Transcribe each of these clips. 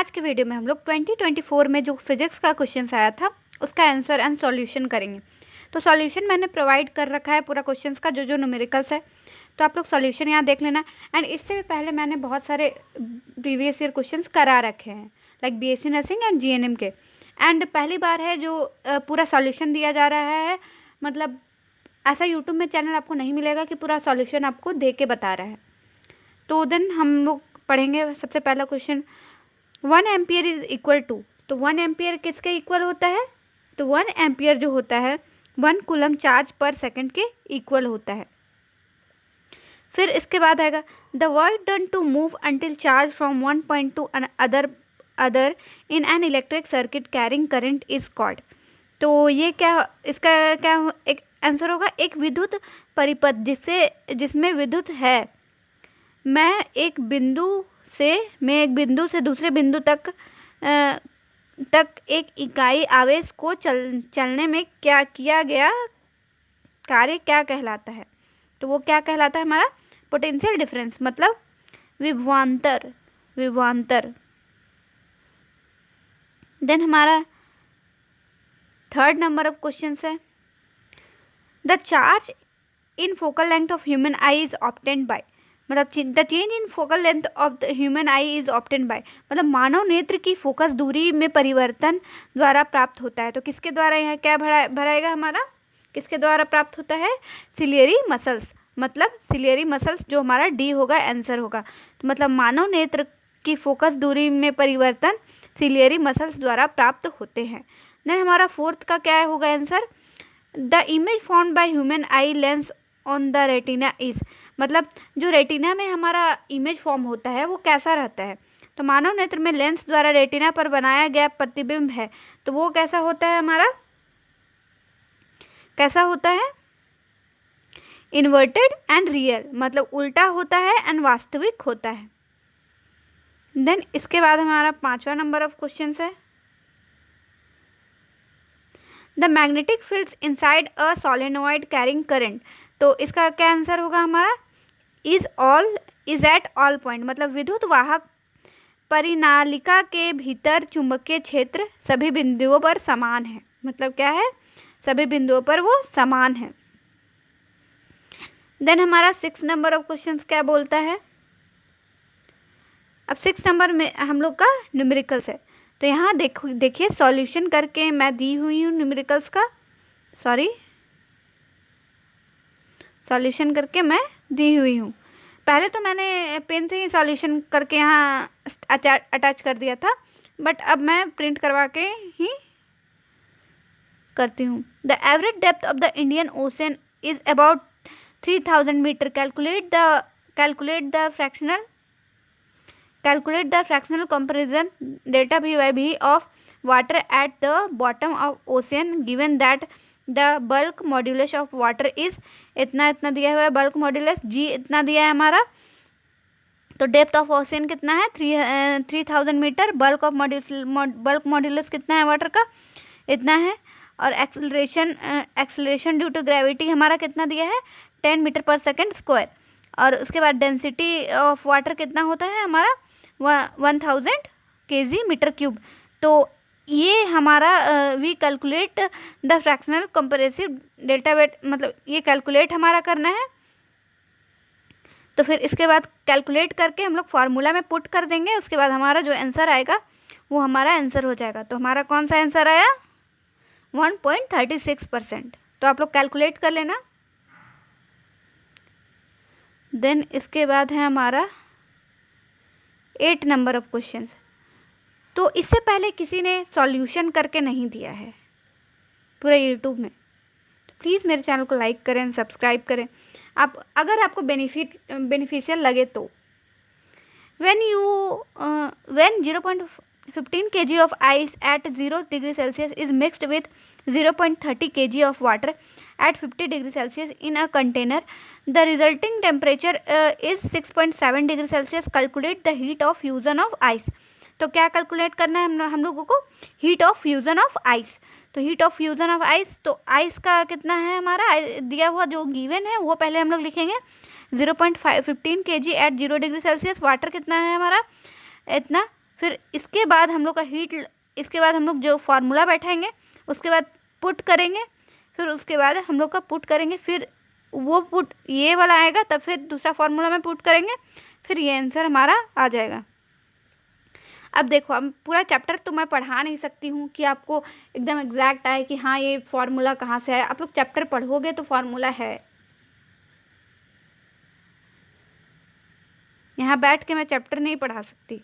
आज के वीडियो में हम लोग 2024 में जो फिजिक्स का क्वेश्चन आया था उसका आंसर एंड सॉल्यूशन करेंगे। तो सॉल्यूशन मैंने प्रोवाइड कर रखा है पूरा क्वेश्चंस का, जो जो न्यूमेरिकल्स है, तो आप लोग सॉल्यूशन यहाँ देख लेना। एंड इससे भी पहले मैंने बहुत सारे प्रीवियस ईयर क्वेश्चंस करा रखे हैं, like BSc nursing and GNM के। एंड पहली बार है जो पूरा सॉल्यूशन दिया जा रहा है, मतलब ऐसा यूट्यूब में चैनल आपको नहीं मिलेगा कि पूरा सॉल्यूशन आपको दे के बता रहा है। तो देन हम लोग पढ़ेंगे सबसे पहला question, 1 ampere is equal to. तो 1 एम्पियर किसके इक्वल होता है? तो 1 एम्पियर जो होता है 1 कूलम चार्ज पर सेकंड के इक्वल होता है। फिर इसके बाद आएगा the work done to move until charge from one point to other in an electric circuit carrying current is called. तो ये क्या, इसका क्या एक आंसर होगा? एक विद्युत परिपथ जिसमें विद्युत है। मैं एक बिंदु से दूसरे बिंदु तक एक इकाई आवेश को चलने में क्या किया गया कार्य क्या कहलाता है? तो वो क्या कहलाता है? हमारा पोटेंशियल डिफरेंस, मतलब विभवांतर। देन हमारा थर्ड नंबर ऑफ क्वेश्चन है, the charge in focal length of human eye is obtained by. मतलब the change in focal length of the human eye is obtained by, मतलब मानव नेत्र की फोकस दूरी में परिवर्तन द्वारा प्राप्त होता है। तो किसके द्वारा यहाँ क्या भराएगा हमारा? किसके द्वारा प्राप्त होता है? सिलियरी मसल्स, मतलब सिलियरी मसल्स जो हमारा डी होगा, आंसर होगा। तो मतलब मानव नेत्र की फोकस दूरी में परिवर्तन सिलियरी मसल्स द्वारा प्राप्त होते हैं। देन हमारा फोर्थ का क्या होगा answer? The image formed by human eye lens on the retina is, मतलब जो रेटिना में हमारा इमेज फॉर्म होता है वो कैसा रहता है? तो मानव नेत्र में लेंस द्वारा रेटिना पर बनाया गया प्रतिबिंब है, तो वो कैसा होता है हमारा? कैसा होता है? इन्वर्टेड एंड रियल, मतलब उल्टा होता है एंड वास्तविक होता है। देन इसके बाद हमारा 5वां नंबर ऑफ क्वेश्चन है, the magnetic fields inside a solenoid carrying current. तो इसका क्या आंसर होगा हमारा? इज एट ऑल पॉइंट, मतलब विद्युत वाहक परिनालिका के भीतर चुंबकीय क्षेत्र सभी बिंदुओं पर समान है। मतलब क्या है? सभी बिंदुओं पर वो समान है। देन हमारा 6 नंबर ऑफ क्वेश्चन क्या बोलता है? अब 6 नंबर में हम लोग का न्यूमेरिकल्स है। तो यहाँ देखिए सॉल्यूशन करके मैं दी हुई हूँ न्यूमेरिकल्स का, सॉल्यूशन करके मैं दी हुई हूँ। पहले तो मैंने पेन से ही सॉल्यूशन करके यहाँ अटैच कर दिया था, बट अब मैं प्रिंट करवा के ही करती हूँ। The average depth of the Indian Ocean is about 3000 metre. Calculate the fractional comparison delta V by V of water at the bottom of ocean given that the bulk modulus of water is इतना दिया हुआ है, bulk modulus G इतना दिया है हमारा। तो depth of ocean कितना है? 3000 मीटर। बल्क मॉड्यूलस कितना है वाटर का? इतना है। और एक्सेलरेशन ड्यू टू ग्रेविटी हमारा कितना दिया है? 10 मीटर पर सेकेंड स्क्वायर। और उसके बाद डेंसिटी ऑफ वाटर कितना होता है हमारा? 1000 kg मीटर क्यूब। तो ये हमारा we calculate the fractional comparative delta weight, मतलब ये कैलकुलेट हमारा करना है। तो फिर इसके बाद कैलकुलेट करके हम लोग फार्मूला में पुट कर देंगे। उसके बाद हमारा जो आंसर आएगा वो हमारा आंसर हो जाएगा। तो हमारा कौन सा आंसर आया? 1.36%। तो आप लोग कैलकुलेट कर लेना। देन इसके बाद है हमारा 8 नंबर ऑफ क्वेश्चन। तो इससे पहले किसी ने सॉल्यूशन करके नहीं दिया है पूरा यूट्यूब में, तो प्लीज़ मेरे चैनल को लाइक करें, सब्सक्राइब करें। अगर आपको बेनिफिशियल लगे तो when 0.15 kg of ice at 0 degree Celsius is mixed with 0.30 kg of water at 50 degree Celsius in a container, the resulting temperature is 6.7 degree Celsius. Calculate the heat of fusion of ice. तो क्या calculate करना है हम लोगों को? Heat of fusion of ice. तो heat of fusion of ice, तो ice का कितना है हमारा दिया हुआ जो गिवन है वो पहले हम लोग लिखेंगे 0.15 kg at 0 degree Celsius. Water कितना है हमारा? इतना फिर इसके बाद हम लोग का हीट, इसके बाद हम लोग जो फार्मूला बैठाएंगे उसके बाद पुट करेंगे, फिर उसके बाद हम लोग का पुट करेंगे, फिर वो पुट ये वाला आएगा तब फिर दूसरा फार्मूला में पुट करेंगे, फिर ये आंसर हमारा आ जाएगा। अब देखो, अब पूरा चैप्टर तो मैं पढ़ा नहीं सकती हूँ कि आपको एकदम एग्जैक्ट आए कि हाँ ये फार्मूला कहाँ से है। आप लोग चैप्टर पढ़ोगे तो फार्मूला है, यहाँ बैठ के मैं चैप्टर नहीं पढ़ा सकती।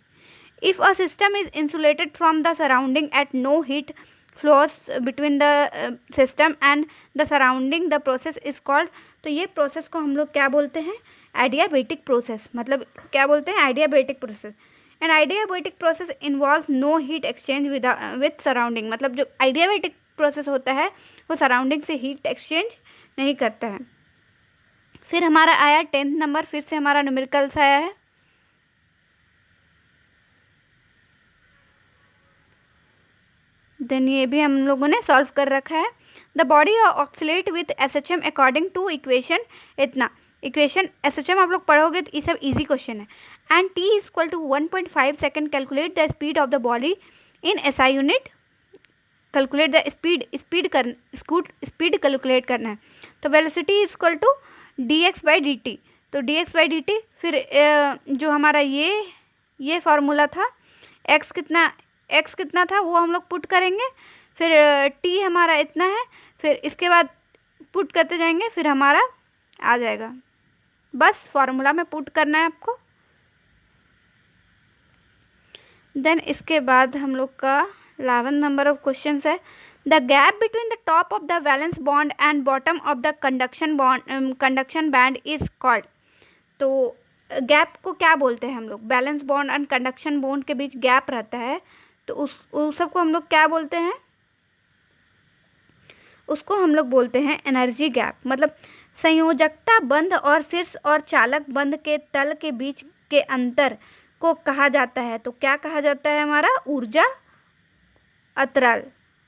If a system is insulated from the surrounding at no heat flows between the system and the surrounding, the process is called. तो ये प्रोसेस को हम लोग क्या बोलते हैं? Adiabatic process. मतलब क्या बोलते हैं? Adiabatic process. And adiabatic process involve no heat exchange with surrounding. मतलब जो एडियाबेटिक प्रोसेस होता है वो सराउंडिंग से हीट एक्सचेंज नहीं करता है। फिर हमारा आया 10th नंबर, फिर से हमारा न्यूमेरिकल्स आया है। देन ये भी हम लोगों ने सॉल्व कर रखा है। The body oscillate with SHM according to equation इतना। इक्वेशन SHM आप लोग पढ़ोगे तो ये सब इजी क्वेश्चन है। And t is equal to 1.5 second. Calculate the speed of the body in SI unit. Calculate the speed calculate करना है। तो velocity is equal to dx/dt। तो dx/dt, फिर जो हमारा ये फार्मूला था, x कितना था वो हम लोग पुट करेंगे, फिर t हमारा इतना है, फिर इसके बाद पुट करते जाएंगे, फिर हमारा आ जाएगा। बस फार्मूला में पुट करना है आपको। देन इसके बाद हम लोग का 11 नंबर ऑफ क्वेश्चन है। The gap between the top of the valence bond and bottom of the conduction band is called. तो गैप को क्या बोलते हैं हम लोग? Valence bond and conduction bond के बीच गैप रहता है, तो उस सबको हम लोग क्या बोलते हैं? उसको हम लोग बोलते हैं एनर्जी गैप। मतलब संयोजकता बंध और शीर्ष और चालक बंध के तल के बीच के अंतर को कहा जाता है। तो क्या कहा जाता है? हमारा ऊर्जा अंतराल।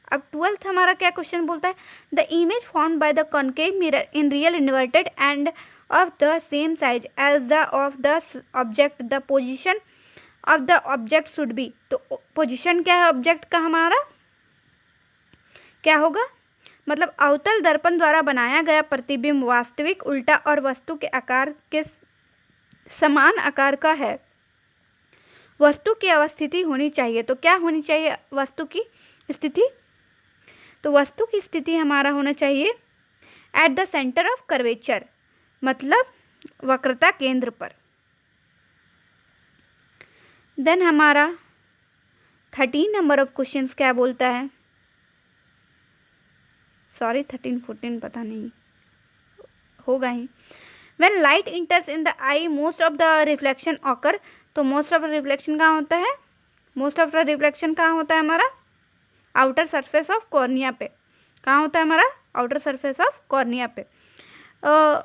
अब 12th हमारा क्या क्वेश्चन बोलता है? The image formed by the concave mirror in real inverted and of the same size as the of the object, the position of the object should be. तो पोजिशन क्या है ऑब्जेक्ट का? हमारा क्या होगा? मतलब अवतल दर्पण द्वारा बनाया गया प्रतिबिंब वास्तविक उल्टा और वस्तु के आकार के समान आकार का है। वस्तु की अवस्थिति होनी चाहिए। तो क्या होनी चाहिए वस्तु की स्थिति? तो वस्तु की स्थिति हमारा होना चाहिए at the centre of curvature, मतलब वक्रता केंद्र पर। देन हमारा 13 नंबर ऑफ क्वेश्चंस क्या बोलता है? सॉरी 13 14 पता नहीं होगा ही। When light enters in the eye most of the reflection occur. तो मोस्ट ऑफ द रिफ्लेक्शन कहाँ होता है? मोस्ट ऑफ द रिफ्लेक्शन कहाँ होता है हमारा? आउटर सरफेस ऑफ कॉर्निया पे। कहाँ होता है हमारा? आउटर सरफेस ऑफ कॉर्निया पे।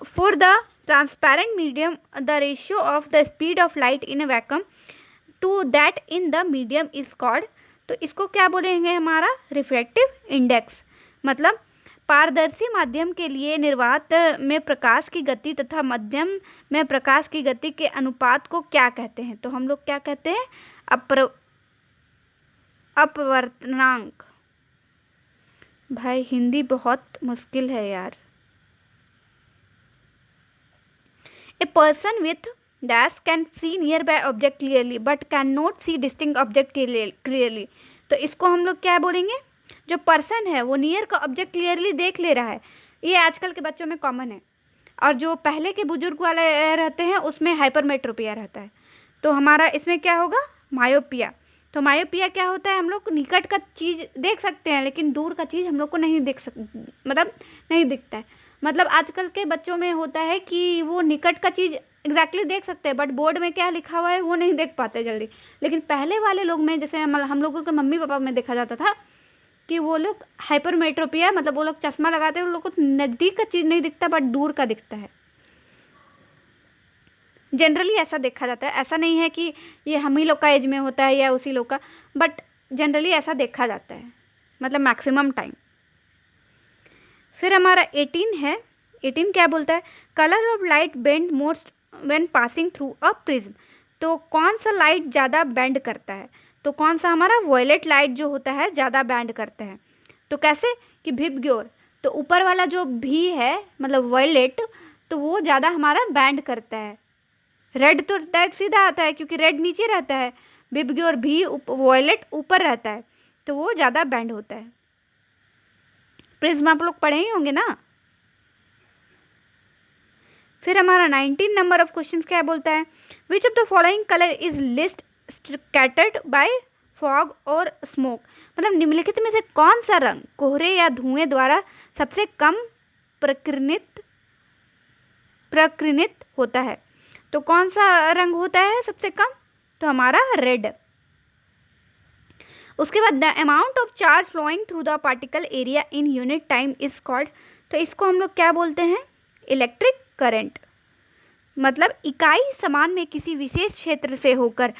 For the transparent medium the ratio of the speed of light in a vacuum to that in the medium is called. तो इसको क्या बोलेंगे? हमारा रिफ्रैक्टिव इंडेक्स। मतलब पारदर्शी माध्यम के लिए निर्वात में प्रकाश की गति तथा मध्यम में प्रकाश की गति के अनुपात को क्या कहते हैं? तो हम लोग क्या कहते हैं? अपवर्तनांक। भाई हिंदी बहुत मुश्किल है यार। A person with dash can see nearby object clearly but can not see distinct object clearly. तो इसको हम लोग क्या बोलेंगे? जो पर्सन है वो नियर का ऑब्जेक्ट क्लियरली देख ले रहा है, ये आजकल के बच्चों में कॉमन है। और जो पहले के बुजुर्ग वाले रहते हैं उसमें हाइपरमेट्रोपिया रहता है। तो हमारा इसमें क्या होगा? मायोपिया। तो मायोपिया क्या होता है? हम लोग निकट का चीज़ देख सकते हैं लेकिन दूर का चीज़ हम लोग को नहीं मतलब नहीं दिखता है। मतलब आजकल के बच्चों में होता है कि वो निकट का चीज़ एग्जैक्टली देख सकते हैं बट बोर्ड में क्या लिखा हुआ है वो नहीं देख पाते जल्दी। लेकिन पहले वाले लोग में, जैसे हम लोगों के मम्मी पापा में देखा जाता था कि वो लोग हाइपरमेट्रोपिया, मतलब वो लोग चश्मा लगाते हैं, उन लोग को नज़दीक का चीज़ नहीं दिखता बट दूर का दिखता है। जनरली ऐसा देखा जाता है। ऐसा नहीं है कि ये हम ही लोग का एज में होता है या उसी लोग का, बट जनरली ऐसा देखा जाता है, मतलब मैक्सिमम टाइम। फिर हमारा 18 है। 18 क्या बोलता है? Colour of light bend most when passing through a prism. तो कौन सा लाइट ज़्यादा बेंड करता है? तो कौन सा हमारा वॉयलेट लाइट जो होता है ज़्यादा बैंड करता है। तो कैसे कि विबग्योर, तो ऊपर वाला जो भी है मतलब वॉयलेट, तो वो ज़्यादा हमारा बैंड करता है। रेड तो डायरेक्ट सीधा आता है क्योंकि रेड नीचे रहता है, विबग्योर भी वॉयलेट ऊपर रहता है, तो वो ज़्यादा बैंड होता है। प्रिज्म आप लोग पढ़े ही होंगे ना। फिर हमारा 19 नंबर ऑफ क्वेश्चन क्या बोलता है, which of the following colour is least scattered by fog और स्मोक, मतलब निम्नलिखित में से कौन सा रंग कोहरे या धुएं द्वारा सबसे कम प्रकीर्णित होता है। तो कौन सा रंग होता है सबसे कम, तो हमारा रेड। उसके बाद the amount of charge flowing through the particle area in unit time is called, तो इसको हम लोग क्या बोलते हैं, इलेक्ट्रिक करंट। मतलब इकाई समान में किसी विशेष क्षेत्र से होकर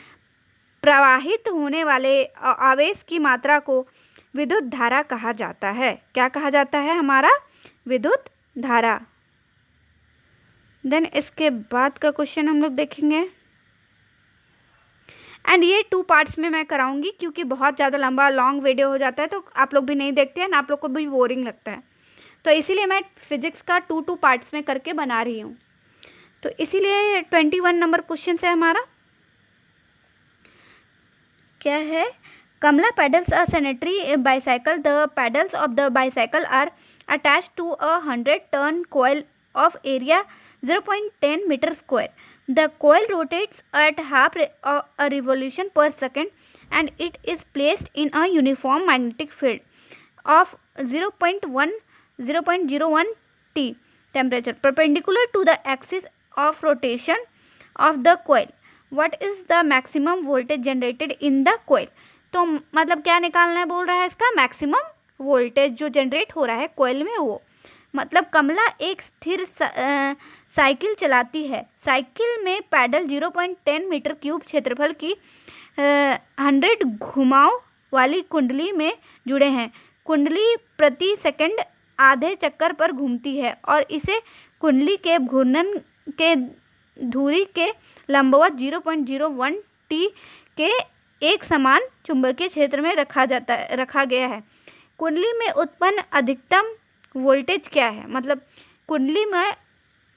प्रवाहित होने वाले आवेश की मात्रा को विद्युत धारा कहा जाता है। क्या कहा जाता है, हमारा विद्युत धारा। देन इसके बाद का क्वेश्चन हम लोग देखेंगे, एंड ये 2 पार्ट्स में मैं कराऊंगी क्योंकि बहुत ज़्यादा लंबा लॉन्ग वीडियो हो जाता है, तो आप लोग भी नहीं देखते हैं ना, आप लोग को भी बोरिंग लगता है, तो इसीलिए मैं फिजिक्स का 2 पार्ट्स में करके बना रही हूँ। तो इसीलिए 21 नंबर क्वेश्चन है हमारा, क्या है, Kamla pedals a sanitary bicycle, the pedals of the bicycle are attached to a 100 turn coil of area 0.10 meter square. The coil rotates at half a revolution per second and it is placed in a uniform magnetic field of 0.01 T temperature perpendicular to the axis of rotation of the coil. What is the maximum voltage generated in the coil? तो मतलब क्या निकालना है बोल रहा है, इसका maximum voltage जो जनरेट हो रहा है कोयल में वो। मतलब कमला एक स्थिर साइकिल चलाती है, साइकिल में पैडल 0.10 मीटर क्यूब क्षेत्रफल की 100 घुमाव वाली कुंडली में जुड़े हैं। कुंडली प्रति सेकंड आधे चक्कर पर घूमती है और इसे कुंडली के घूर्णन के धुरी के लंबवत 0.01 टी के एक समान चुंबकीय क्षेत्र में रखा गया है। कुंडली में उत्पन्न अधिकतम वोल्टेज क्या है, मतलब कुंडली में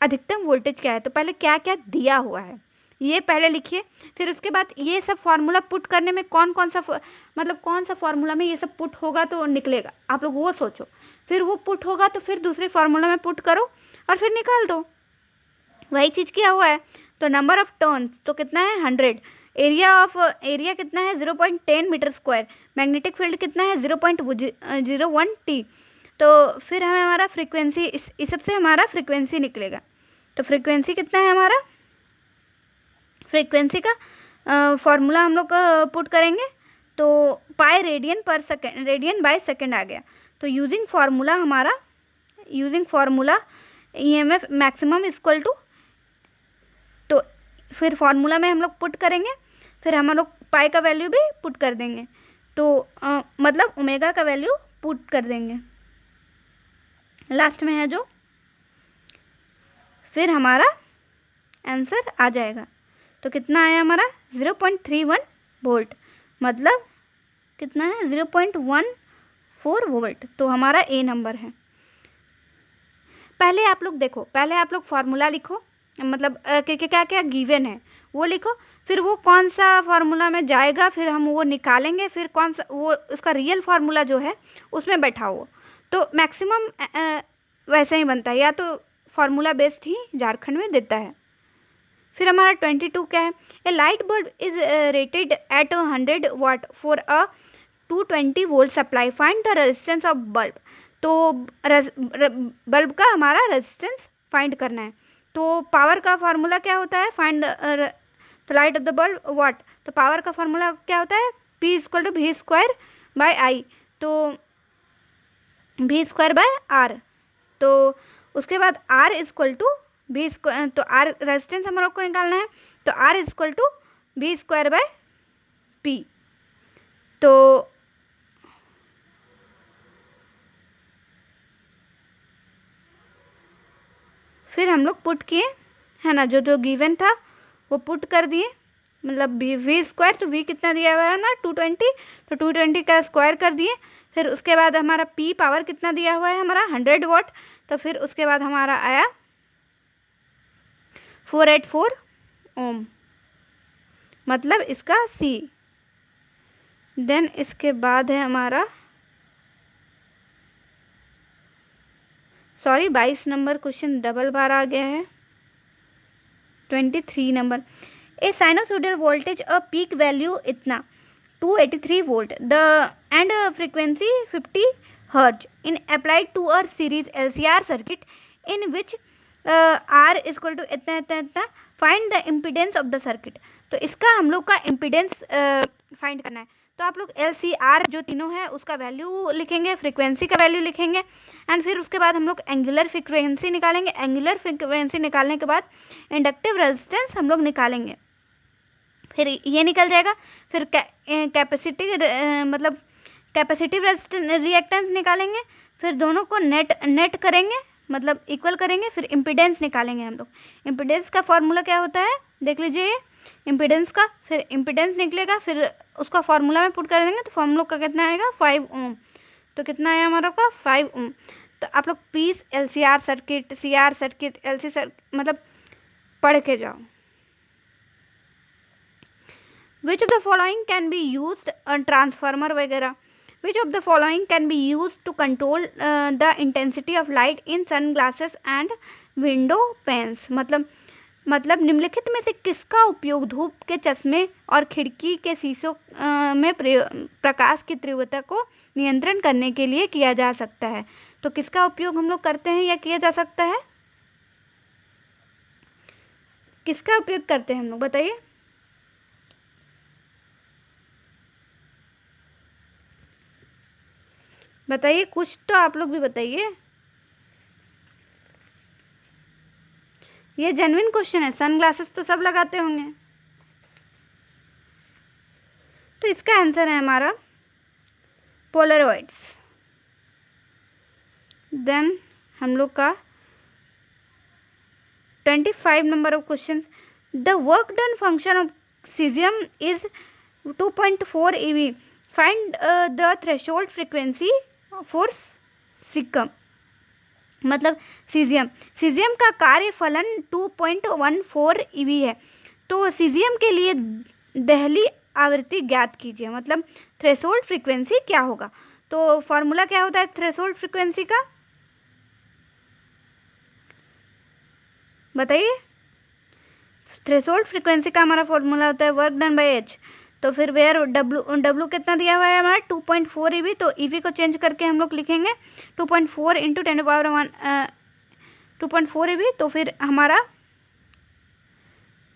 अधिकतम वोल्टेज क्या है। तो पहले क्या क्या दिया हुआ है ये पहले लिखिए, फिर उसके बाद ये सब फार्मूला पुट करने में कौन सा फार्मूला में ये सब पुट होगा तो निकलेगा, आप लोग वो सोचो, फिर वो पुट होगा तो फिर दूसरे फार्मूला में पुट करो और फिर निकाल दो, वही चीज़ किया हुआ है। तो नंबर ऑफ टर्न्स तो कितना है 100, एरिया कितना है 0.10 मीटर स्क्वायर, मैग्नेटिक फील्ड कितना है 0.01 टी। तो फिर हमें हमारा फ्रीक्वेंसी इस सबसे हमारा फ्रीक्वेंसी निकलेगा। तो फ्रीक्वेंसी कितना है हमारा, फ्रीक्वेंसी का फॉर्मूला हम लोग पुट करेंगे तो pi radian per second, radian by second आ गया। तो using formula EMF maximum equal to, तो फिर फार्मूला में हम लोग पुट करेंगे, फिर हम लोग पाई का वैल्यू भी पुट कर देंगे, तो मतलब ओमेगा का वैल्यू पुट कर देंगे लास्ट में है जो, फिर हमारा आंसर आ जाएगा। तो कितना आया हमारा 0.31 वोल्ट, मतलब कितना है 0.14 वोल्ट। तो हमारा ए नंबर है। पहले आप लोग देखो, पहले आप लोग फार्मूला लिखो, मतलब क्या क्या गिवन है वो लिखो, फिर वो कौन सा फार्मूला में जाएगा फिर हम वो निकालेंगे, फिर कौन सा वो उसका रियल फार्मूला जो है उसमें बैठाओ। तो मैक्सिमम वैसे ही बनता है, या तो फार्मूला बेस्ड ही झारखंड में देता है। फिर हमारा 22 क्या है, a light bulb is rated at 100 watt for a 220 volt supply, find the resistance of bulb. तो बल्ब का हमारा रेजिस्टेंस फाइंड करना है। तो पावर का फार्मूला क्या होता है, find the light of the bulb watt, तो पावर का फार्मूला क्या होता है P equal to V square by I, तो V स्क्वायर बाय R। तो उसके बाद R equal to V square, तो R रेजिस्टेंस हम लोग को निकालना है, तो R equal to V square by P। तो फिर हम लोग पुट किए है ना, जो जो गिवन था वो पुट कर दिए, मतलब वी स्क्वायर, तो वी कितना दिया हुआ है ना 220, तो 220 का स्क्वायर कर दिए। फिर उसके बाद हमारा पी पावर कितना दिया हुआ है हमारा 100 वाट, तो फिर उसके बाद हमारा आया 484 ओम, मतलब इसका सी। देन इसके बाद है हमारा 22 नंबर क्वेश्चन डबल बार आ गया है। 23 number, a sinusoidal voltage a peak value इतना 283 volt the and frequency 50 hertz in applied to a series LCR circuit in which R equal to इतना इतना इतना, find the impedance of the circuit. तो इसका हम लोग का इम्पिडेंस फाइंड करना है। तो आप लोग LCR जो तीनों है उसका वैल्यू लिखेंगे, फ्रीक्वेंसी का वैल्यू लिखेंगे, एंड फिर उसके बाद हम लोग एंगुलर फ्रीक्वेंसी निकालेंगे। एंगुलर फ्रीक्वेंसी निकालने के बाद इंडक्टिव रेजिस्टेंस हम लोग निकालेंगे, फिर ये निकल जाएगा। फिर कैपेसिटी मतलब कैपेसिटिव रिएक्टेंस निकालेंगे, फिर दोनों को नेट करेंगे, मतलब इक्वल करेंगे, फिर इम्पिडेंस निकालेंगे हम लोग। इम्पिडेंस का फॉर्मूला क्या होता है देख लीजिए, इम्पिडेंस का, फिर इम्पिडेंस निकलेगा, फिर उसका फॉर्मूला में पुट कर देंगे, तो फॉर्मूला का कितना आएगा 5 ओम। तो कितना आया हमारा का 5 ओम। तो आप लोग please LCR circuit, CR circuit, LC circuit मतलब पढ़ के जाओ। Which of the following can be used transformer वगैरह, which of the following can be used to control the intensity of light in sunglasses and window panes, मतलब निम्नलिखित में से किसका उपयोग धूप के चश्मे और खिड़की के शीशों में प्रकाश की तीव्रता को नियंत्रण करने के लिए किया जा सकता है। तो किसका उपयोग हम लोग करते हैं या किया जा सकता है, किसका उपयोग करते हैं हम लोग बताइए। बताइए कुछ तो आप लोग भी बताइए, ये जेन्युइन क्वेश्चन है। सनग्लासेस तो सब लगाते होंगे, तो इसका आंसर है हमारा पोलरॉइड्स। देन हम लोग का 25 number of question, the work done function of caesium is 2.4 eV, find the threshold frequency for Sikkim, मतलब सीजियम का कार्य फलन 2.14 eV है। तो सीजियम के लिए दहली आवृत्ति ज्ञात कीजिए, मतलब थ्रेशोल्ड फ्रीक्वेंसी क्या होगा। तो फॉर्मूला क्या होता है थ्रेशोल्ड फ्रीक्वेंसी का बताइए। थ्रेशोल्ड फ्रीक्वेंसी का हमारा फॉर्मूला होता है वर्क डन बाय H। तो फिर वेयर W कितना दिया हुआ है हमारा 2.4 eV, तो EV को चेंज करके हम लोग लिखेंगे 2.4 इंटू 10⁻⁴ 2.4 eV। तो फिर हमारा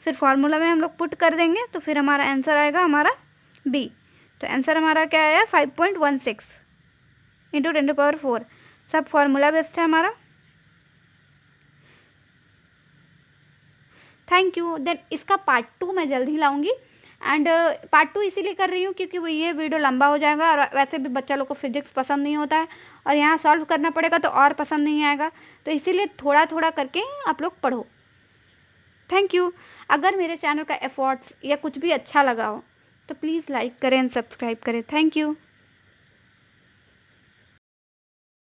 फिर फार्मूला में हम लोग पुट कर देंगे, तो फिर हमारा आंसर आएगा हमारा B। तो आंसर हमारा क्या आया 5.16 इंटू 10⁻⁴। सब फार्मूला बेस्ड है हमारा। Thank you. देन इसका पार्ट 2 मैं जल्द ही लाऊंगी, एंड पार्ट 2 इसीलिए कर रही हूँ क्योंकि वो ये वीडियो लंबा हो जाएगा, और वैसे भी बच्चा लोग को फिजिक्स पसंद नहीं होता है, और यहाँ सॉल्व करना पड़ेगा तो और पसंद नहीं आएगा। तो इसीलिए थोड़ा थोड़ा करके आप लोग पढ़ो। Thank you. अगर मेरे चैनल का एफर्ट्स या कुछ भी अच्छा लगा हो तो प्लीज़ लाइक करें एंड सब्सक्राइब करें। Thank you.